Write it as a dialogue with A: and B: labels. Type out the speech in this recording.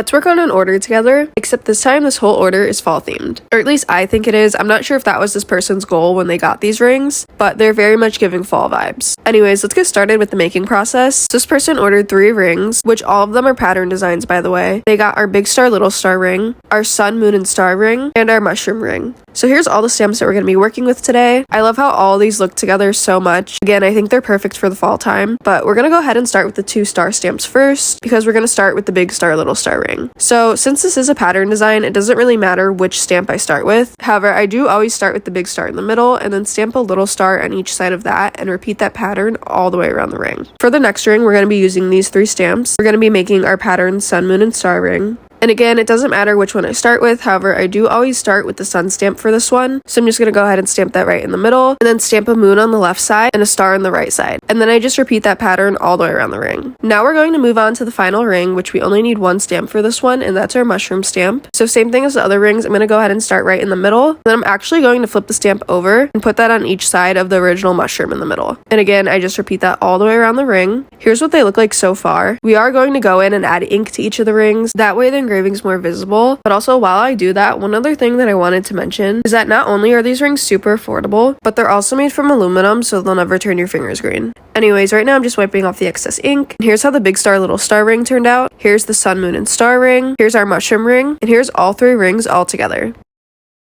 A: Let's work on an order together, except this time this whole order is fall themed. Or at least I think it is. I'm not sure if that was this person's goal when they got these rings, but they're very much giving fall vibes. Anyways, let's get started with the making process. So this person ordered 3 rings, which all of them are pattern designs, by the way. They got our big star, little star ring, our sun, moon, and star ring, and our mushroom ring. So here's all the stamps that we're going to be working with today. I love how all these look together so much. Again, I think they're perfect for the fall time, but we're going to go ahead and start with the 2 star stamps first because we're going to start with the big star, little star ring. So since this is a pattern design, it doesn't really matter which stamp I start with. However, I do always start with the big star in the middle and then stamp a little star on each side of that and repeat that pattern all the way around the ring. For the next ring, we're going to be using these 3 stamps. We're going to be making our pattern sun, moon, and star ring. And again, it doesn't matter which one I start with. However, I do always start with the sun stamp for this one. So I'm just going to go ahead and stamp that right in the middle and then stamp a moon on the left side and a star on the right side. And then I just repeat that pattern all the way around the ring. Now we're going to move on to the final ring, which we only need 1 stamp for this one, and that's our mushroom stamp. So same thing as the other rings, I'm going to go ahead and start right in the middle. Then I'm actually going to flip the stamp over and put that on each side of the original mushroom in the middle. And again, I just repeat that all the way around the ring. Here's what they look like so far. We are going to go in and add ink to each of the rings. That way the engraving's more visible. But also, while I do that, one other thing that I wanted to mention is that not only are these rings super affordable, but they're also made from aluminum, so they'll never turn your fingers green. Anyways, right now I'm just wiping off the excess ink. And here's how the big star, little star ring turned out. Here's the sun, moon, and star ring. Here's our mushroom ring. And here's all 3 rings all together.